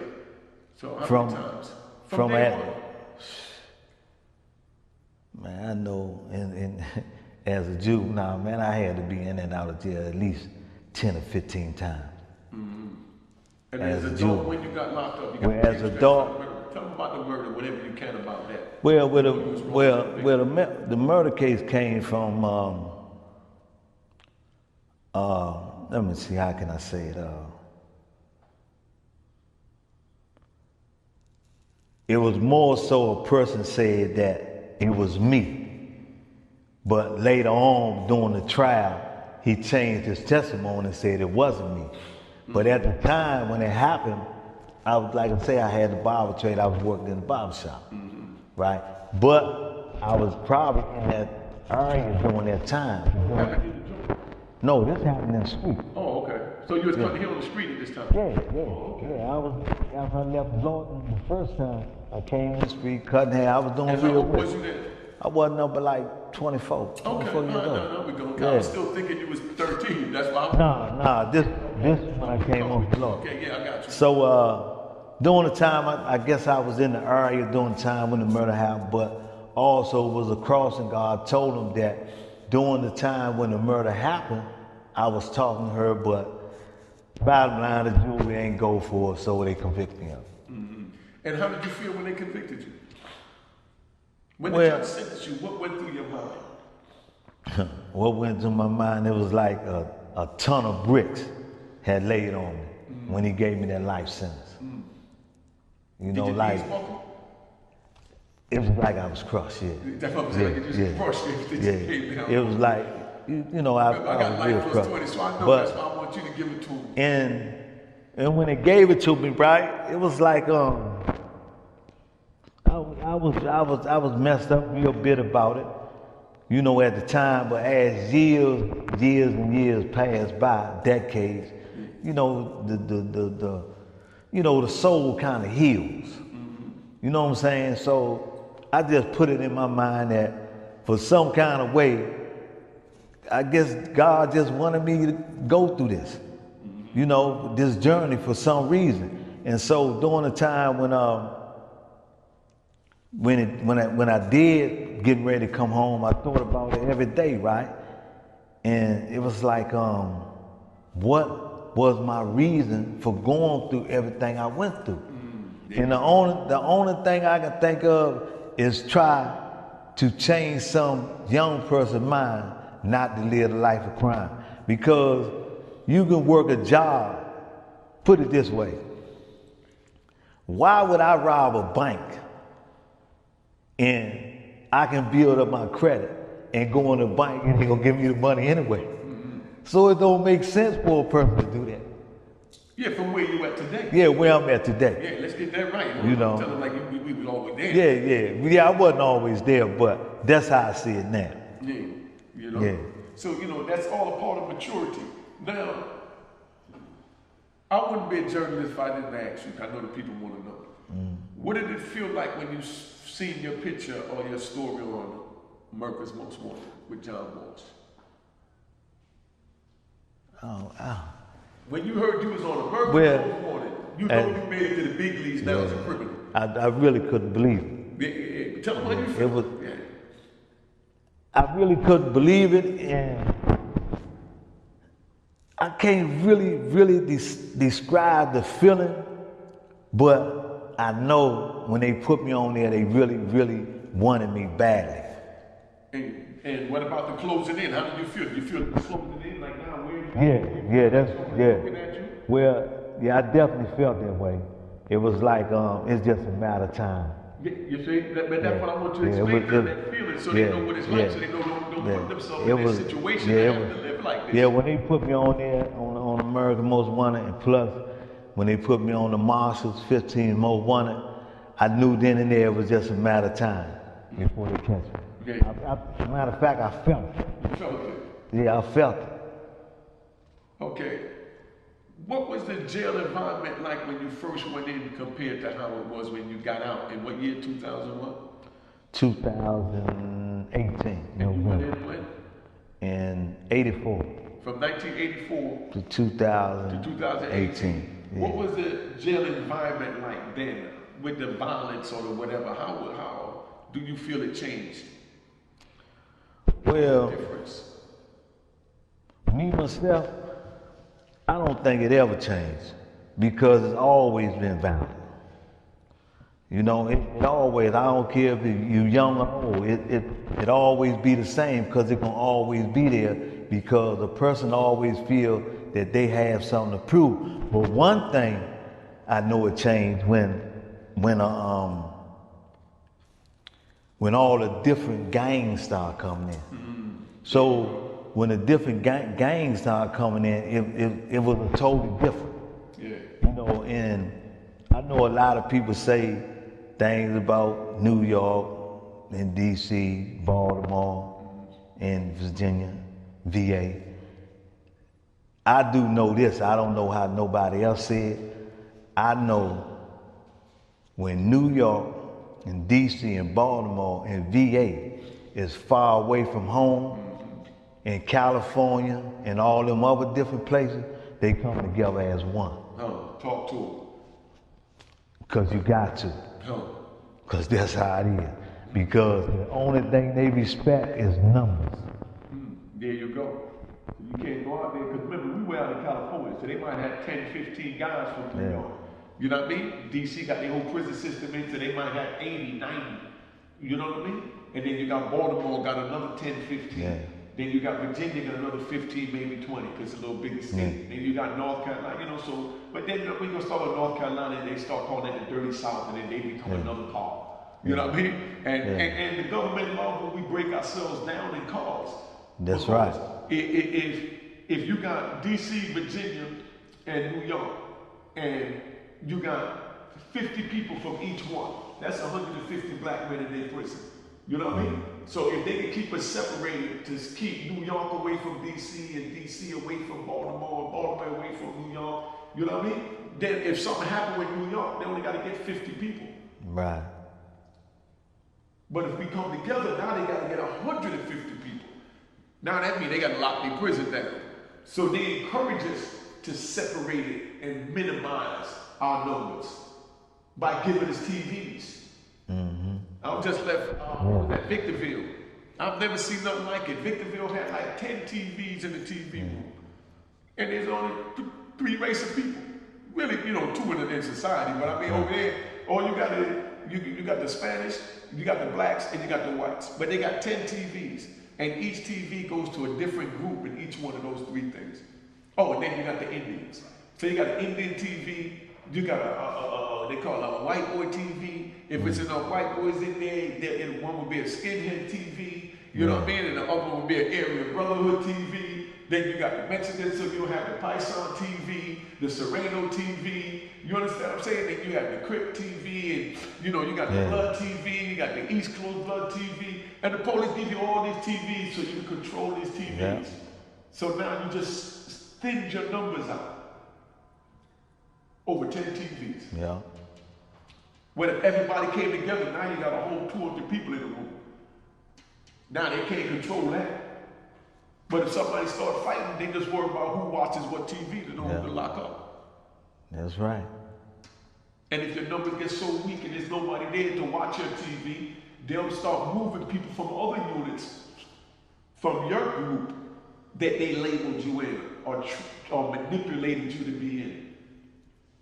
So how many times? From day one? Man, I know, and as a juvenile, man, I had to be in and out of jail at least 10 or 15 times. And as a adult, when you got locked up, you got as an adult. Tell them about the murder, whatever you can about that. Well, the murder case came from. Let me see. How can I say it? It was more so a person said that it was me, but later on during the trial, he changed his testimony and said it wasn't me. But at the time when it happened, I was, like I say, I had the barber trade. I was working in the barber shop, right? But I was probably in that area during that time. No, this happened in the street. Oh, okay. So you was cutting here on the street at this time? Yeah. I was, after I left Jordan the first time, I came in the street cutting hair. I was doing real good. Was you there? I wasn't up but like 24 Okay, years old. no, we're going. I was still thinking you was 13. That's why I'm... Nah, this when I came on the law. Okay, yeah, I got you. So during the time, I guess I was in the area during the time when the murder happened, but also was a crossing guard. Told him that during the time when the murder happened, I was talking to her, but bottom line, the jury ain't go for it, so they convict me of it. And how did you feel when they convicted you? When the judge sentenced you, what went through your mind? What went through my mind, it was like a ton of bricks had laid on me when he gave me that life sentence. You know, like, it was like I was crushed, yeah. That's what I'm saying, like you just crushed it. It was like, you know, I got was real life crushed. 20, so I know But, that's why I want you to give it to him. And when they gave it to me, right, it was like, I was messed up real bit about it, you know, at the time. But as years and years passed by, decades, you know, the soul kind of heals. You know what I'm saying? So I just put it in my mind that for some kind of way, I guess God just wanted me to go through this, you know, this journey for some reason. And so during the time when I did get ready to come home, I thought about it every day, right? And it was like, what was my reason for going through everything I went through? And the only thing I can think of is try to change some young person's mind not to live a life of crime. Because you can work a job, put it this way, why would I rob a bank and I can build up my credit and go in the bank and they're gonna give me the money anyway? So it don't make sense for a person to do that. Yeah, from where you at today. Yeah, where I'm at today. Yeah, let's get that right. You know. Tell them like we was always there. Yeah, I wasn't always there, but that's how I see it now. Yeah, you know. Yeah. So, you know, that's all a part of maturity. Now, I wouldn't be a journalist if I didn't ask you. I know the people want to know. What did it feel like when you seen your picture or your story on America's Most Wanted with John Walsh? When you heard you was on American Well, Most Wanted, you know you made it to the big leagues now as a criminal. I really couldn't believe it. Yeah. Tell them how you feel. I really couldn't believe it, and I can't really describe the feeling, but I know when they put me on there, they really wanted me badly. And what about the closing in? How did you feel? Did you feel the closing in like now? Where looking at you? Well, yeah, I definitely felt that way. It was like it's just a matter of time. You see, but that's what I want you to explain that feeling, so they know what it's like, so they don't put themselves in this situation and have to live like this. Yeah, when they put me on there on American Most Wanted, and plus when they put me on the Marshals 15 Most Wanted, I knew then and there it was just a matter of time before they catch me. Okay. As a matter of fact, I felt it. You felt it? Yeah, I felt it. Okay. What was the jail environment like when you first went in compared to how it was when you got out? In what year, 2001? 2018. And you went in when? In 84. From 1984 to 2018. To 2018. Yeah. What was the jail environment like then with the violence or the whatever? How do you feel it changed? Well, Difference? me myself, I don't think it ever changed because it's always been violent. You know, it always, I don't care if you're young or old, it always be the same because it can always be there because a person always feel that they have something to prove. But one thing I know it changed when all the different gangs start coming in. Mm-hmm. So when the different gangs start coming in, it was totally different. Yeah. You know, and I know a lot of people say things about New York and DC, Baltimore, and Virginia, VA. I do know this, I don't know how nobody else said. I know when New York and DC and Baltimore and VA is far away from home, in California and all them other different places, they come together as one. Talk to them. Because you got to. Because that's how it is. Because the only thing they respect is numbers. There you go. You can't go out there, because remember, we were out in California, so they might have 10, 15 guys from New York. You know what I mean? DC got their whole prison system in, so they might have 80, 90. You know what I mean? And then you got Baltimore, got another 10, 15. Yeah. Then you got Virginia, got another 15, maybe 20, because it's a little bigger state. Then you got North Carolina, you know, so, but then we're going to start with North Carolina, and they start calling it the Dirty South, and then they become another part. You know what I mean? And the government law, when we break ourselves down in cause. That's right. If you got DC, Virginia, and New York, and you got 50 people from each one, that's 150 black men in their prison. You know what I mean? So if they can keep us separated, to keep New York away from DC and DC away from Baltimore, Baltimore away from New York, you know what I mean? Then if something happened with New York, they only got to get 50 people. Right. But if we come together, now they got to get 150 people. Now that means they got to lock their prison down. So they encourage us to separate it and minimize our numbers by giving us TVs. Mm-hmm. I was just left at Victorville. I've never seen nothing like it. Victorville had like 10 TVs in the TV room. And there's only 3 races of people. Really, you know, 2 in society. But I mean, over there, all you got is, you got the Spanish, you got the blacks, and you got the whites. But they got 10 TVs. And each TV goes to a different group in each one of those 3 things. Oh, and then you got the Indians. So you got an Indian TV, you got they call it a white boy TV. If it's enough white boys in there, one will be a skinhead TV, you know what I mean? And the other one will be an area brotherhood TV. Then you got the Mexicans, so you'll have the Paisan TV, the Sereno TV. You understand what I'm saying? Then you have the Crip TV, and you know, you got the Blood TV, you got the East Coast Blood TV. And the police give you all these TVs so you can control these TVs. Yeah. So now you just thin your numbers out. Over 10 TVs. Yeah. When everybody came together, now you got a whole 200 people in the room. Now they can't control that. But if somebody start fighting, they just worry about who watches what TV to know who to lock up. That's right. And if your numbers get so weak and there's nobody there to watch your TV, they'll start moving people from other units, from your group, that they labeled you in or manipulated you to be in.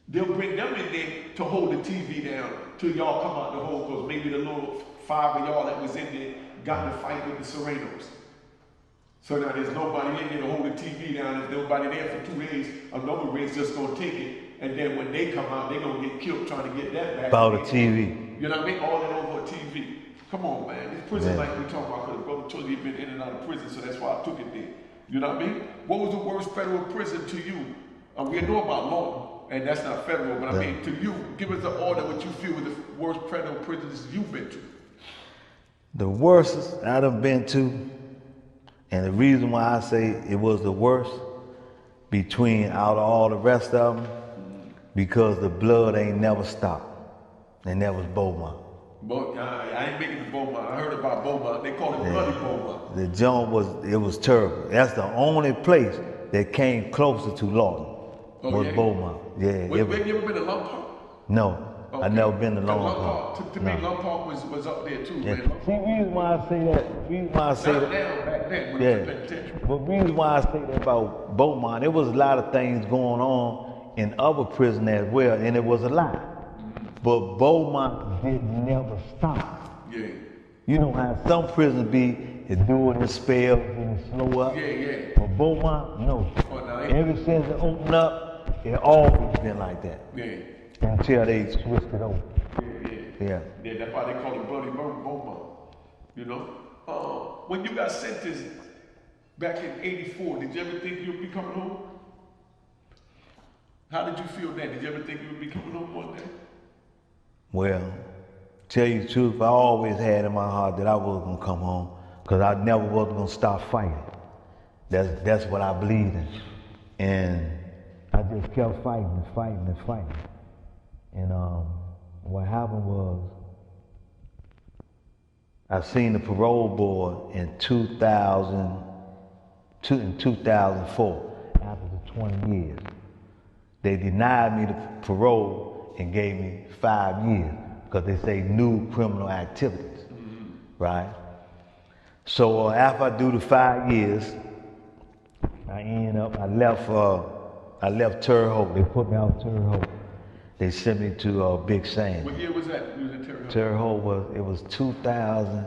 They'll bring them in there to hold the TV down till y'all come out the hole, because maybe the little 5 of y'all that was in there got in a fight with the Serenos. So now there's nobody in there to hold the TV down. There's nobody there for 2 days. Another race just gonna take it. And then when they come out, they're gonna get killed trying to get that back. About the TV. You know what I mean? All that over a TV. Come on, man. This prison like we talking about, because Brother Tully had been in and out of prison, so that's why I took it there. You know what I mean? What was the worst federal prison to you? We know about Lawton, and that's not federal, but I mean, to you, give us the order what you feel was the worst federal prisons you've been to. The worst I done been to, and the reason why I say it was the worst between out of all the rest of them, because the blood ain't never stopped. And that was Beaumont. But I ain't making the Beaumont. I heard about Beaumont. They call it Bloody Beaumont. The joint was terrible. That's the only place that came closer to Lawton was Beaumont. Yeah. Wait, you ever been to Lung Park? No, Okay. I never been to Lung Lung Park. To me, Lung Park was up there too, Yeah. man. See, reason why I say that, Not now, back then, when it was a penitentiary. But reason why I say that about Beaumont, there was a lot of things going on in other prisons as well, and it was a lot. But Beaumont did never stop. Yeah. You know how some prisons be, it do it in spells and it slow up. Yeah. But Beaumont, no. Oh, no, Ever since it opened up, it always been like that. Yeah. Until they switched it over. Yeah, that's why they call it Bloody Beaumont. You know? When you got sentenced back in '84, did you ever think you'd be coming home? How did you feel then? Did you ever think you would be coming home one day? Well, tell you the truth, I always had in my heart that I was gonna come home, because I never was gonna stop fighting. That's what I believed in. And I just kept fighting and fighting and fighting. And what happened was, I seen the parole board in 2004, after the 20 years. They denied me the parole and gave me 5 years, because they say new criminal activities, right? So after I do the 5 years, I left Terre Haute. They put me out Terre Haute. They sent me to Big Sandy. What year was that? You was in Terre Haute? Terre Haute was 2000.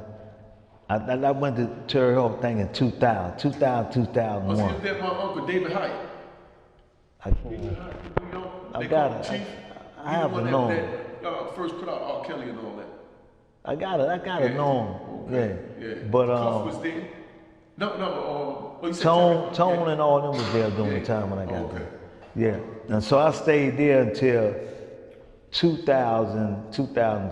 I went to Terre Haute thing in 2000, 2001. Oh, so you was there with my uncle, David Hite. I got it. I have to know. That first put out R. Kelly and all that. I got to know him. Okay. Yeah. But Cuff was there? No. You said Tone and all them was there during the time when I got there. Yeah. And so I stayed there until 2000, Terre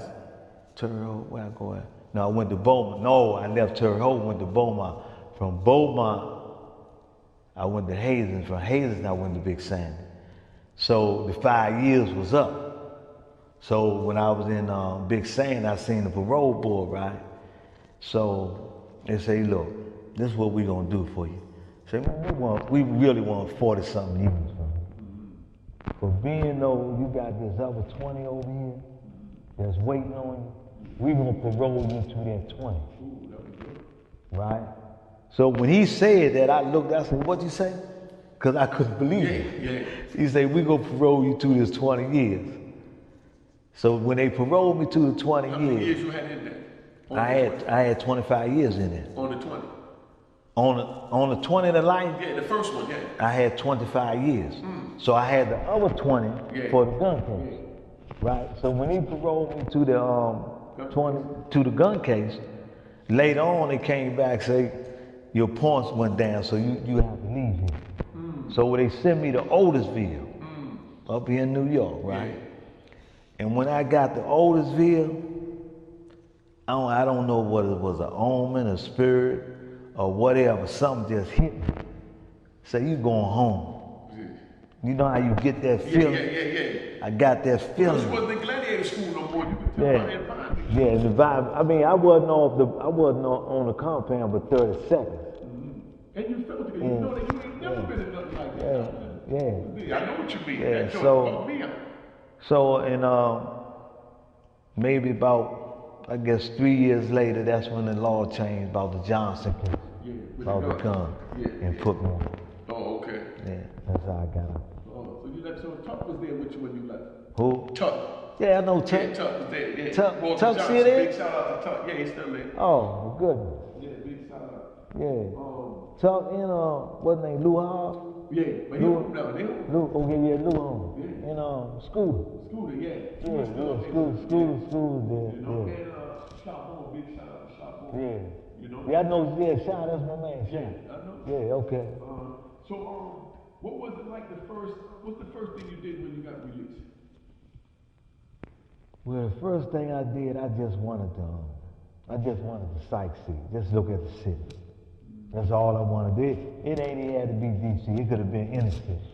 Haute, where I go at? No, I went to Beaumont. No, I left Terre Haute, went to Beaumont. From Beaumont, I went to Hazen. From Hazen, I went to Big Sandy. So the 5 years was up. So when I was in Big Sandy, I seen the parole board, right? So they say, look, this is what we gonna do for you. Say, man, we really want 40-something years from you. For being though you got this other 20 over here that's waiting on you, we gonna parole you to that 20. Right? So when he said that, I looked, I said, what'd you say? Because I couldn't believe it. Yeah. He said, we gonna parole you to this 20 years. So when they paroled me to the 20 How years, many years you had in there? I had 25 years in there. On the 20? On the 20 to life, Yeah, the first one, yeah. I had 25 years. So I had the other 20 for the gun case. Right? So when he paroled me to the 20 to the gun case, later on they came back say your points went down, so you have to leave here. So they sent me to Otisville, up here in New York, right? Yeah. And when I got to Otisville, I don't know whether it was an omen, a spirit, or whatever, something just hit me. Say, you going home. You know how you get that feeling? Yeah. I got that Because feeling. you wasn't in gladiator school no more. You could tell by that vibe. The vibe. I mean, I wasn't on the compound but 30 seconds. And you felt it, and you know that you ain't never been in nothing like that. Yeah. I know what you mean. Yeah, That joint so- fucked me up. So, maybe about, I guess 3 years later, that's when the law changed about the Johnson case, with about the gun. gun, Yeah, and put me on. Oh, okay. Yeah, that's how I got out. Oh, so you left. So Tuck was there with you when you left. Who? Tuck. Yeah, I know Yeah, Tuck. Tuck was there. Yeah. Tuck- Walter Tuck Johnson, still there? Big shout out to Tuck. Yeah, he's still there. Oh, good. Yeah, big shout out. Yeah. Tuck and what's his name? Lou Hall? Yeah, but he home now. They home. Lou, okay, yeah, Lou home. Yeah. And Scooter. Scooter, yeah. Yeah, Scooter there. You know, and Shop Moore, big shout out to Shop Moore. Yeah. You know? Yeah, I know, yeah, Sean, that's my man, Yeah, Sean. I know. Yeah, okay. So, what was it like what's the first thing you did when you got released? Well, the first thing I did, I just wanted to sightsee, just look at the city. That's all I wanted to do. It ain't even had to be DC, it could have been any city.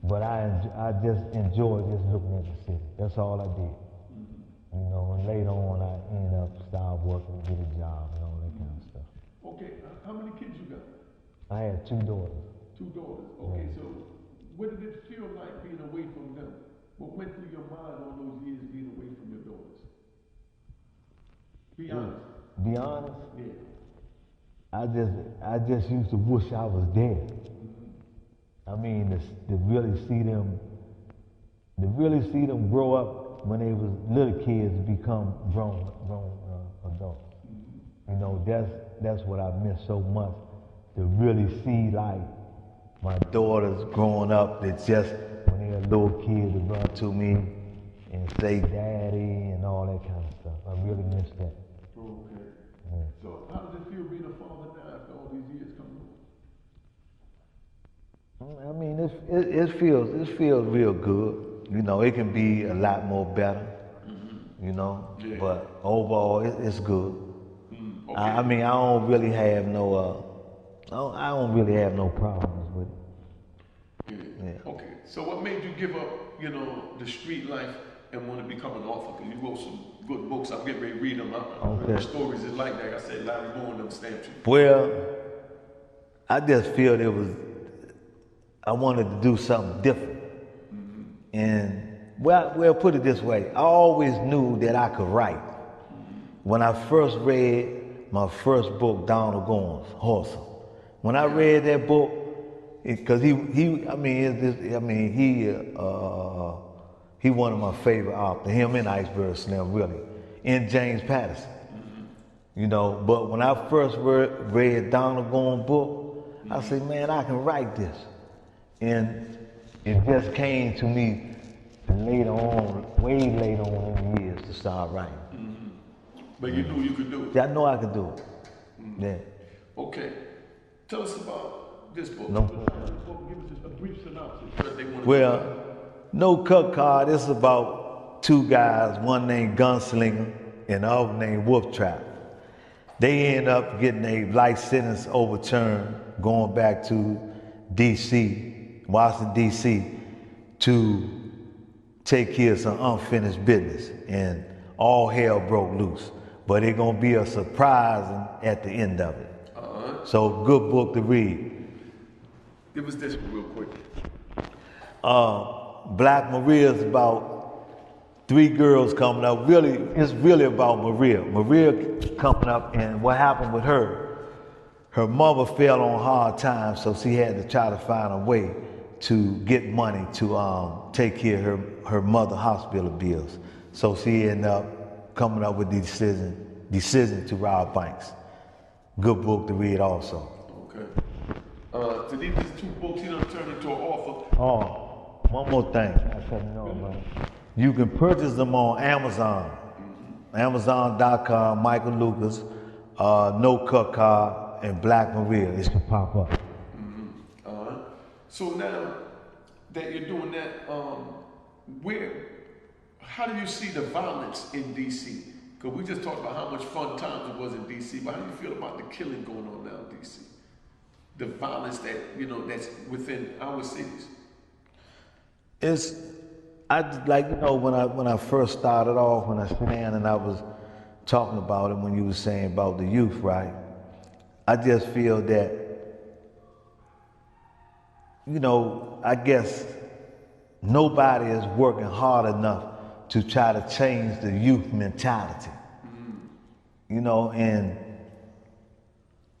But I just enjoyed just looking at the city. That's all I did. You know, and later on I ended up start working, get a job and all that kind of stuff. Okay, how many kids you got? I had 2 daughters. 2 daughters. Okay, so what did it feel like being away from them? What went through your mind all those years being away from your daughters? Be honest. Be honest, Yeah. I just used to wish I was there. I mean, to really see them grow up when they was little kids become grown adults. You know, that's what I miss so much. To really see like my daughters growing up, that just when they were little kids to run to me and say daddy and all that kind of stuff. I really miss that. Okay. Yeah. So how does it feel being a father now after all these years coming on? I mean, it feels real good. You know, it can be a lot more better. You know, Yeah. but overall, it's good. Okay. I mean, I don't really have no problems with it. Yeah. Okay. So what made you give up, the street life and want to become an author? Because you wrote some good books. I'm getting ready to read them. Okay. The stories is like that. I said Larry Moore and them stamped you. Well, I just feel I wanted to do something different. And, well, put it this way. I always knew that I could write. When I first read my first book, Donald Goins, Horse. When I read that book, because he one of my favorite authors, him and Iceberg Slim, really, and James Patterson. You know, but when I first read Donald Goins' book, I said, man, I can write this. And it just came to me later on, way later on in the years, to start writing. But you knew you could do it. Yeah, I know I could do it. Yeah. Okay. Tell us about this book. No. Give us just a brief synopsis. What they want to Well, No Cut Card, it's about 2 guys, one named Gunslinger and the other named Wolf Trap. They end up getting a life sentence overturned, going back to D.C., Washington, D.C., to take care of some unfinished business, and all hell broke loose. But it's gonna be a surprise at the end of it. So good book to read. Give us this one real quick. Black Maria is about 3 girls coming up. Really, it's really about Maria. Maria coming up, and what happened with her? Her mother fell on hard times, so she had to try to find a way to get money to take care of her mother hospital bills. So she ended up coming up with the decision to rob banks. Good book to read also. Okay. So these 2 books, he done turned into an author. Oh, one more thing. I couldn't know about it. You can purchase them on Amazon. Amazon.com, Michael Lucas, No Cut Card, and Black Maria. It should pop up. So now that you're doing that, how do you see the violence in D.C.? Because we just talked about how much fun times it was in D.C., but how do you feel about the killing going on now in D.C.? The violence that, that's within our cities. When I first started off, when I sat down and I was talking about it, when you were saying about the youth, right? I just feel that you know, I guess nobody is working hard enough to try to change the youth mentality. You know, and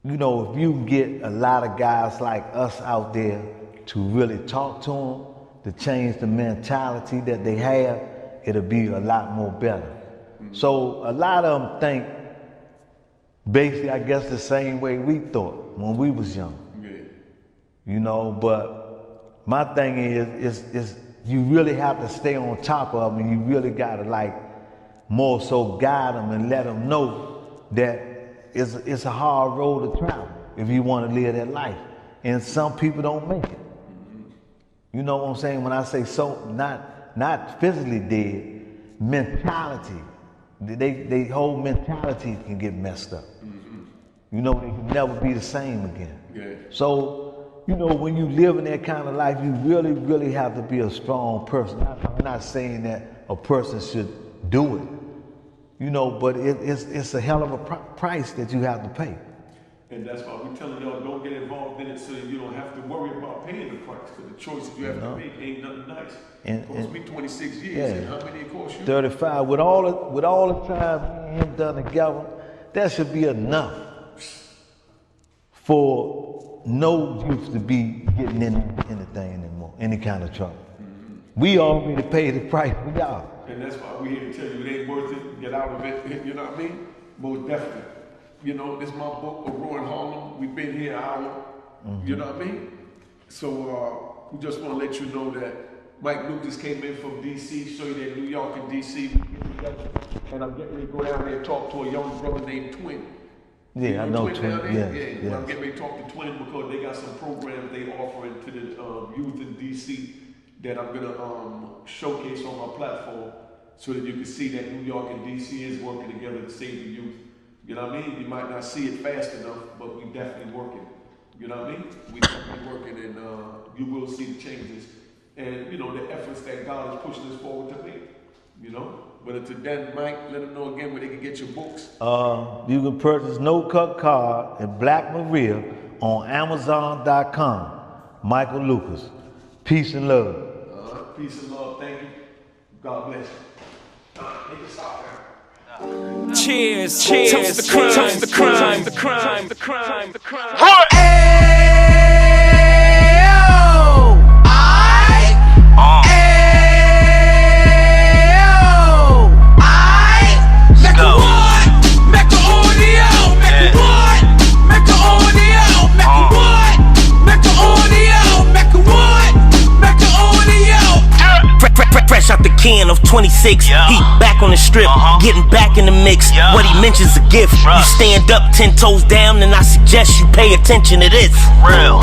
you know, if you get a lot of guys like us out there to really talk to them, to change the mentality that they have, it'll be a lot more better. So a lot of them think basically, I guess, the same way we thought when we was young. You know, but my thing is you really have to stay on top of them, and you really gotta like more so guide them and let them know that it's a hard road to travel if you want to live that life. And some people don't make it. You know what I'm saying? When I say so, not physically dead, mentality. They whole mentality can get messed up. You know, they can never be the same again. Yeah. So, you know, when you live in that kind of life, you really, really have to be a strong person. I'm not saying that a person should do it, you know, but it's a hell of a price that you have to pay. And that's why we're telling y'all, don't get involved in it so you don't have to worry about paying the price. Because the choices you have to make ain't nothing nice. It cost me 26 years, and how many it cost you? 35. With all the time me and him done together, that should be enough for no youth to be getting in anything anymore, any kind of trouble. We already paid the price for y'all. And that's why we're here to tell you it ain't worth it. Get out of it. You know what I mean? Most definitely. You know, this is my book, Roar in Harlem. We've been here an hour. You know what I mean? So we just want to let you know that Mike Lucas came in from D.C., show you that New York and D.C. we get together. And I'm getting ready to go down there and talk to a young brother named Twin. Yeah, you know I know Twin. Yeah. I'm getting ready to talk to Twin because they got some programs they offering to the youth in D.C. that I'm going to showcase on my platform so that you can see that New York and D.C. is working together to save the youth. You know what I mean? You might not see it fast enough, but we definitely working. You know what I mean? We definitely working, and you will see the changes. And, you know, the efforts that God is pushing us forward to make. You know? But until then, Mike, let them know again where they can get your books. You can purchase No Cut Card and Black Maria on Amazon.com. Michael Lucas. Peace and love. Peace and love. Thank you. God bless you. Make it stop there. Cheers, toast the crime, toast the crime, the crime, the crime, the crime. Fresh out the can of 26, he back on the strip, getting back in the mix. What he mentions a gift. You stand up 10 toes down, and I suggest you pay attention to this.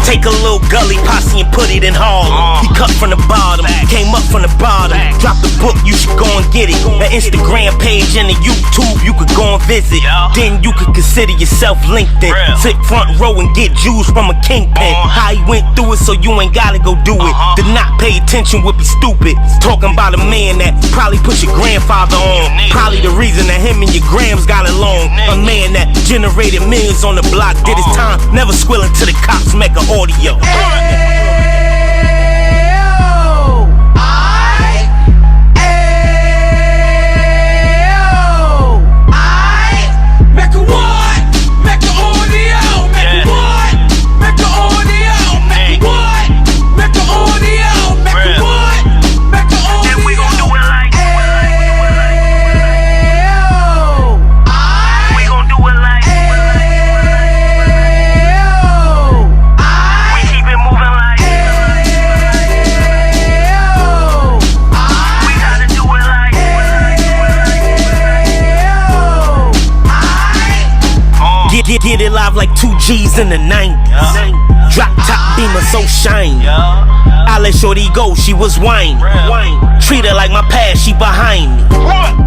Take a little gully posse and put it in Harlem. He cut from the bottom, came up from the bottom. Drop the book, you should go and get it. An Instagram page and a YouTube, you could go and visit. Then you could consider yourself LinkedIn. Sit front row and get Jews from a kingpin. How he went through it, so you ain't gotta go do it. To not pay attention would be stupid. Talking about a man that probably put your grandfather on. Probably the reason that him and your grams got along. A man that generated millions on the block, did his time, never squilling to the cops, make an audio. Get it live like 2 G's in the 90s. Drop top beamer so shiny. I let shorty go, she was whining. Treat her like my past, she behind me.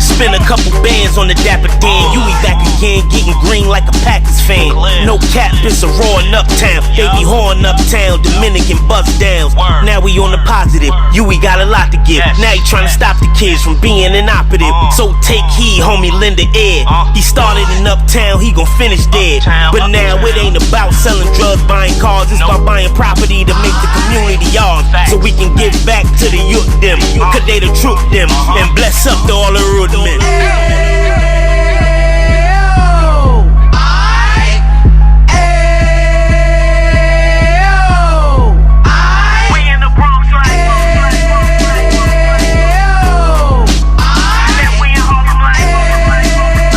Spend a couple bands on the Dapper Dan. You be back again, getting green like a Packers fan. No cap, it's a roaring uptown. They be whoring uptown, Dominican bust downs. Now we on the positive, we got a lot to give. Now he trying to stop the kids from being inoperative. So take heed, homie, lend a ear. He started in uptown, he gon' finish dead. But now it ain't about selling drugs, buying cars. It's about buying property to make the community community yard so we can give back to the youth them. Cause they the truth them and bless up to all the root men.